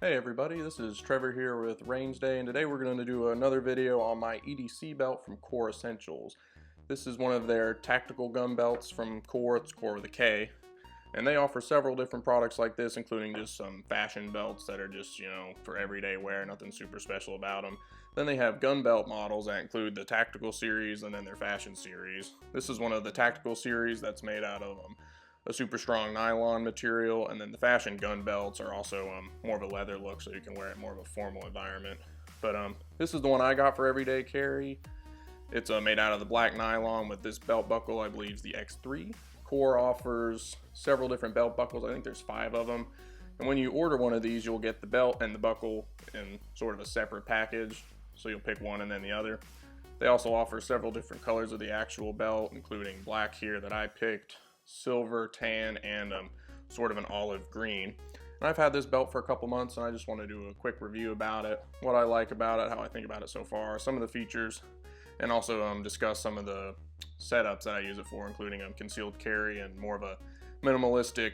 Hey everybody, this is Trevor here with Rains Day, and today we're going to do another video on my EDC belt from Core Essentials. This is one of their tactical gun belts from Core. It's Core with a K, and they offer several different products like this, including just some fashion belts that are just, for everyday wear, nothing super special about them. Then they have gun belt models that include the tactical series and then their fashion series. This is one of the tactical series that's made out of a super strong nylon material, and then the fashion gun belts are also more of a leather look, so you can wear it more of a formal environment. But this is the one I got for everyday carry. It's made out of the black nylon with this belt buckle. I believe is the X3. Core offers several different belt buckles. I think there's 5 of them. And when you order one of these, you'll get the belt and the buckle in sort of a separate package. So you'll pick one and then the other. They also offer several different colors of the actual belt, including black here that I picked, silver, tan, and sort of an olive green. And I've had this belt for a couple months, and I just want to do a quick review about it, what I like about it, how I think about it so far, some of the features, and also discuss some of the setups that I use it for, including concealed carry and more of a minimalistic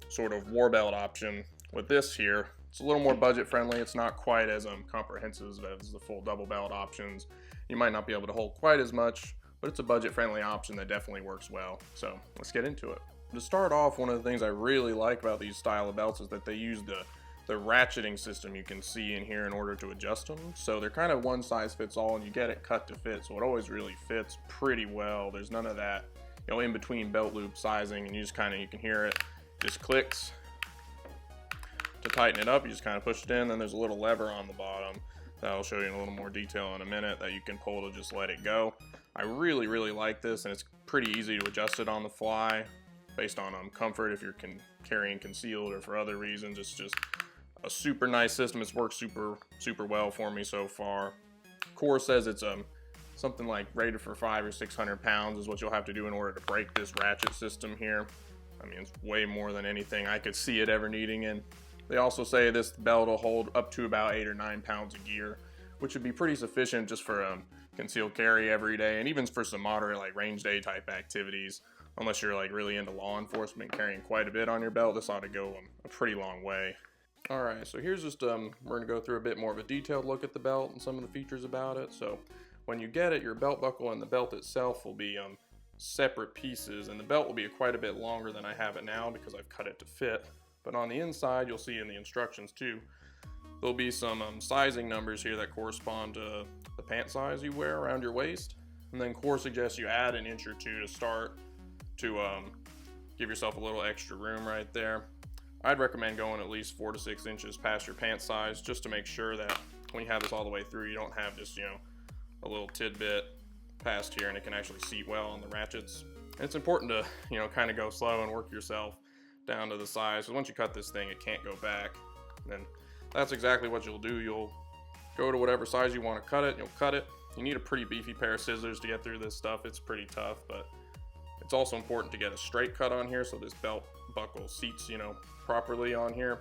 sort of war belt option. With this here, it's a little more budget friendly. It's not quite as comprehensive as the full double belt options. You might not be able to hold quite as much, but it's a budget-friendly option that definitely works well. So let's get into it. To start off, one of the things I really like about these style of belts is that they use the ratcheting system you can see in here in order to adjust them. So they're kind of one size fits all, and you get it cut to fit, so it always really fits pretty well. There's none of that, in between belt loop sizing, and you can hear it just clicks. To tighten it up, you just kind of push it in, then there's a little lever on the bottom that I'll show you in a little more detail in a minute that you can pull to just let it go. I really like this, and it's pretty easy to adjust it on the fly based on comfort if you're carrying concealed or for other reasons. It's just a super nice system. It's worked super well for me so far. Core says it's something like rated for 500 or 600 pounds is what you'll have to do in order to break this ratchet system here. I mean, it's way more than anything I could see it ever needing. And they also say this belt will hold up to about 8 or 9 pounds of gear, which would be pretty sufficient just for concealed carry every day, and even for some moderate like range day type activities. Unless you're like really into law enforcement, carrying quite a bit on your belt, this ought to go a pretty long way. Alright, so here's just we're going to go through a bit more of a detailed look at the belt and some of the features about it. So when you get it, your belt buckle and the belt itself will be separate pieces, and the belt will be quite a bit longer than I have it now because I've cut it to fit. But on the inside, you'll see in the instructions too, there'll be some sizing numbers here that correspond to the pant size you wear around your waist. And then Core suggests you add an inch or 2 to start to give yourself a little extra room right there. I'd recommend going at least 4 to 6 inches past your pant size, just to make sure that when you have this all the way through, you don't have just, a little tidbit past here, and it can actually seat well on the ratchets. And it's important to, kind of go slow and work yourself down to the size. So once you cut this thing, it can't go back. And then that's exactly what you'll do. You'll go to whatever size you want to cut it, you'll cut it. You need a pretty beefy pair of scissors to get through this stuff. It's pretty tough, but it's also important to get a straight cut on here so this belt buckle seats, properly on here.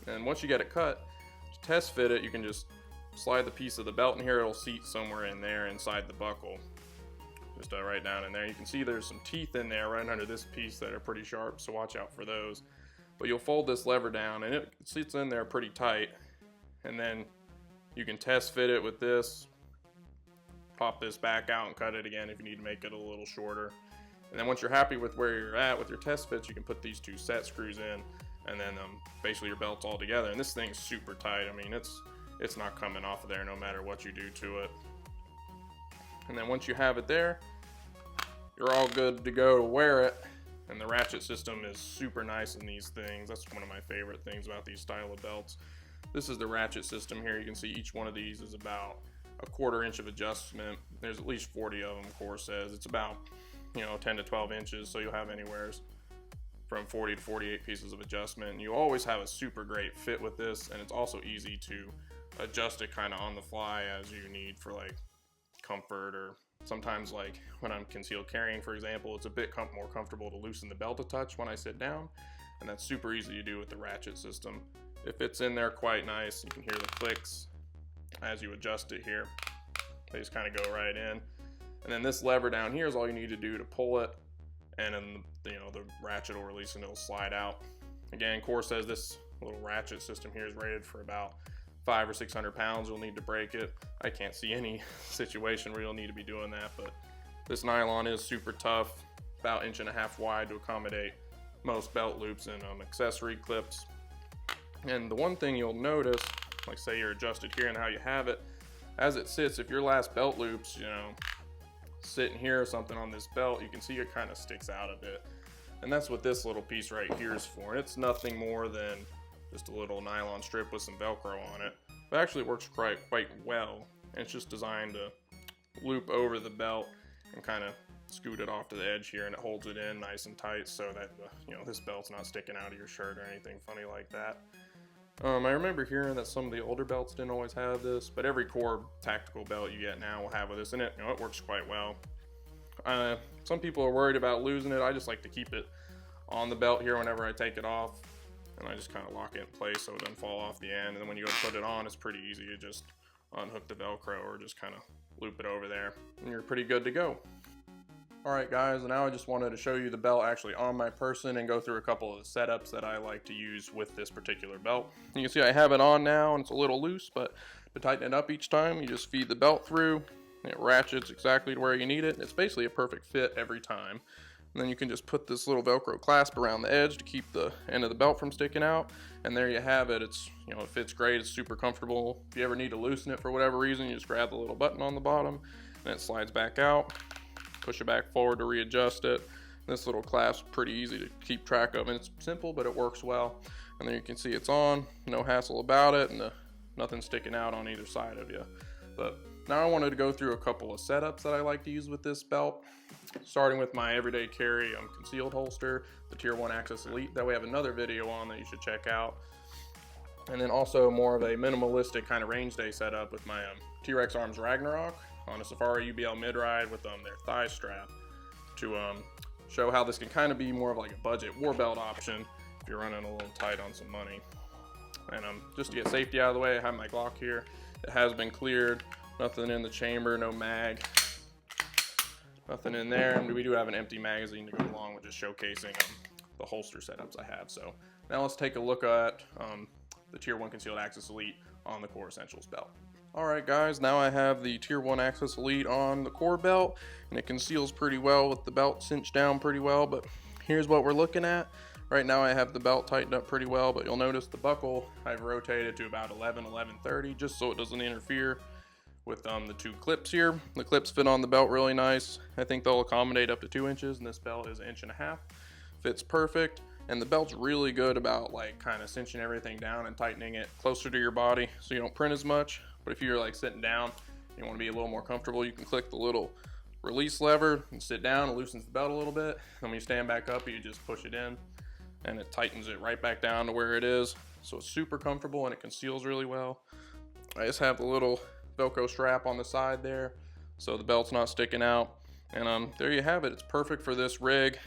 And once you get it cut, to test fit it, you can just slide the piece of the belt in here. It'll seat somewhere in there inside the buckle. Just right down in there. You can see there's some teeth in there right under this piece that are pretty sharp, so watch out for those. But you'll fold this lever down, and it sits in there pretty tight. And then you can test fit it with this. Pop this back out and cut it again if you need to make it a little shorter. And then once you're happy with where you're at with your test fits, you can put these 2 set screws in, and then basically your belt's all together. And this thing's super tight. I mean, it's not coming off of there no matter what you do to it. And then once you have it there, you're all good to go to wear it. And the ratchet system is super nice in these things. That's one of my favorite things about these style of belts. This is the ratchet system here. You can see each one of these is about a 1/4 inch of adjustment. There's at least 40 of them, Core says. It's about 10 to 12 inches, so you'll have anywhere from 40 to 48 pieces of adjustment. And you always have a super great fit with this, and it's also easy to adjust it kind of on the fly as you need for like comfort, or sometimes like when I'm concealed carrying, for example, it's a bit more comfortable to loosen the belt a touch when I sit down, and that's super easy to do with the ratchet system. It fits in there quite nice. You can hear the clicks as you adjust it here. They just kind of go right in. And then this lever down here is all you need to do to pull it, and then the ratchet will release and it'll slide out. Again, Core says this little ratchet system here is rated for about 500 or 600 pounds. You'll need to break it. I can't see any situation where you'll need to be doing that, but this nylon is super tough, about 1.5 inches wide to accommodate most belt loops and accessory clips. And the one thing you'll notice, like say you're adjusted here and how you have it, as it sits, if your last belt loops, you know, sitting here or something on this belt, you can see it kind of sticks out a bit. And that's what this little piece right here is for. It's nothing more than just a little nylon strip with some Velcro on it. It actually works quite well. And it's just designed to loop over the belt and kind of scoot it off to the edge here, and it holds it in nice and tight so that you know, this belt's not sticking out of your shirt or anything funny like that. I remember hearing that some of the older belts didn't always have this, but every core tactical belt you get now will have this in it. You know, it works quite well. Some people are worried about losing it. I just like to keep it on the belt here whenever I take it off, and I just kind of lock it in place so it doesn't fall off the end. And then when you go to put it on, it's pretty easy. You just unhook the Velcro or just kind of loop it over there, and you're pretty good to go. Alright guys, now I just wanted to show you the belt actually on my person and go through a couple of the setups that I like to use with this particular belt. You can see I have it on now and it's a little loose, but to tighten it up each time, you just feed the belt through, and it ratchets exactly to where you need it. It's basically a perfect fit every time. And then you can just put this little Velcro clasp around the edge to keep the end of the belt from sticking out. And there you have it. It's, you know, it fits great. It's super comfortable. If you ever need to loosen it for whatever reason, you just grab the little button on the bottom and it slides back out. Push it back forward to readjust it. This little clasp is pretty easy to keep track of, and it's simple, but it works well. And then you can see it's on, no hassle about it, and nothing sticking out on either side of you. But now I wanted to go through a couple of setups that I like to use with this belt, starting with my everyday carry concealed holster, the Tier 1 Access Elite, that we have another video on that you should check out. And then also more of a minimalistic kind of range day setup with my T.Rex Arms Ragnarok on a Safari UBL mid-ride with their thigh strap to show how this can kind of be more of like a budget war belt option if you're running a little tight on some money. And just to get safety out of the way, I have my Glock here. It has been cleared, nothing in the chamber, no mag, nothing in there, and we do have an empty magazine to go along with just showcasing the holster setups I have. So now let's take a look at the Tier 1 Concealed Access Elite on the Core Essentials belt. Alright guys, now I have the Tier 1 Access Elite on the core belt, and it conceals pretty well with the belt cinched down pretty well, but here's what we're looking at. Right now I have the belt tightened up pretty well, but you'll notice the buckle I've rotated to about 11:30 just so it doesn't interfere with the two clips here. The clips fit on the belt really nice. I think they'll accommodate up to 2 inches, and this belt is 1.5 inches. Fits perfect. And the belt's really good about like kind of cinching everything down and tightening it closer to your body so you don't print as much. But if you're like sitting down, you want to be a little more comfortable, you can click the little release lever and sit down. It loosens the belt a little bit. And when you stand back up, you just push it in and it tightens it right back down to where it is. So it's super comfortable and it conceals really well. I just have the little Velcro strap on the side there so the belt's not sticking out. And there you have it. It's perfect for this rig.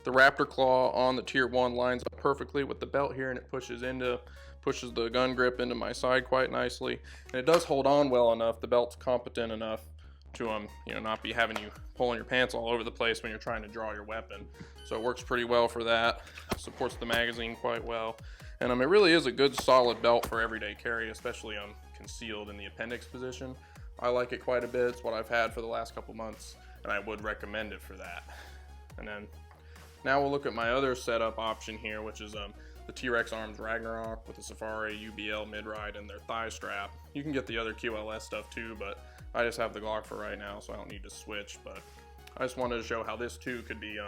The Raptor claw on the Tier 1 lines up perfectly with the belt here, and it pushes the gun grip into my side quite nicely. And it does hold on well enough. The belt's competent enough to you know, not be having you pulling your pants all over the place when you're trying to draw your weapon. So it works pretty well for that. Supports the magazine quite well. And it really is a good solid belt for everyday carry, especially concealed in the appendix position. I like it quite a bit. It's what I've had for the last couple months, and I would recommend it for that. And then now we'll look at my other setup option here, which is the T.Rex Arms Ragnarok with the Safari UBL mid-ride and their thigh strap. You can get the other QLS stuff too, but I just have the Glock for right now, so I don't need to switch. But I just wanted to show how this too could be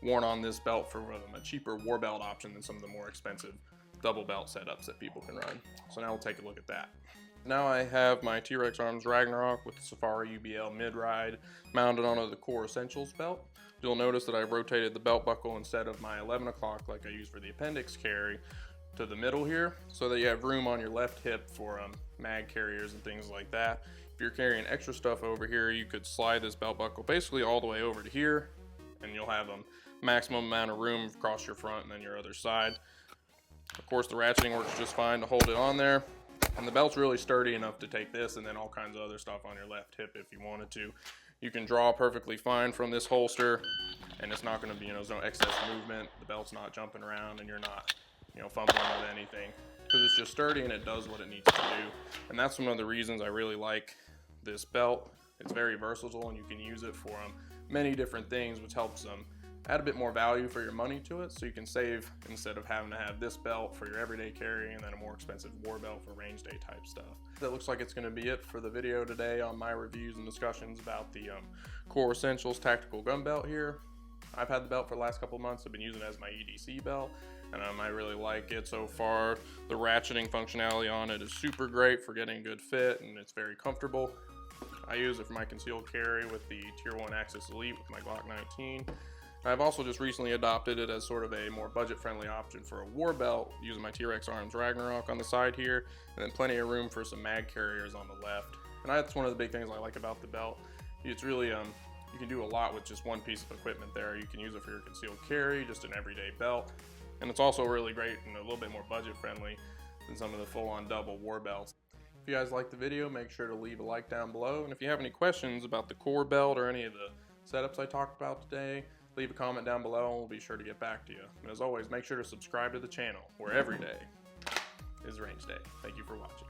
worn on this belt for a cheaper war belt option than some of the more expensive double belt setups that people can run. So now we'll take a look at that. Now I have my T.Rex Arms Ragnarok with the Safari UBL mid-ride mounted onto the Core Essentials belt. You'll notice that I've rotated the belt buckle instead of my 11 o'clock like I use for the appendix carry to the middle here so that you have room on your left hip for mag carriers and things like that. If you're carrying extra stuff over here, you could slide this belt buckle basically all the way over to here, and you'll have a maximum amount of room across your front and then your other side. Of course, the ratcheting works just fine to hold it on there. And the belt's really sturdy enough to take this and then all kinds of other stuff on your left hip if you wanted to. You can draw perfectly fine from this holster, and it's not going to be, there's no excess movement. The belt's not jumping around, and you're not fumbling with anything, because it's just sturdy and it does what it needs to do. And that's one of the reasons I really like this belt. It's very versatile and you can use it for many different things, which helps add a bit more value for your money to it, so you can save instead of having to have this belt for your everyday carry and then a more expensive war belt for range day type stuff. That looks like it's going to be it for the video today on my reviews and discussions about the Core Essentials tactical gun belt here. I've had the belt for the last couple of months. I've been using it as my EDC belt, and I really like it so far. The ratcheting functionality on it is super great for getting a good fit, and it's very comfortable. I use it for my concealed carry with the Tier 1 Axis Elite with my Glock 19. I've also just recently adopted it as sort of a more budget-friendly option for a war belt, using my T.Rex Arms Ragnarok on the side here, and then plenty of room for some mag carriers on the left. And that's one of the big things I like about the belt. It's really, you can do a lot with just one piece of equipment there. You can use it for your concealed carry, just an everyday belt. And it's also really great and a little bit more budget-friendly than some of the full-on double war belts. If you guys liked the video, make sure to leave a like down below. And if you have any questions about the core belt or any of the setups I talked about today, leave a comment down below and we'll be sure to get back to you. And as always, make sure to subscribe to the channel, where every day is range day. Thank you for watching.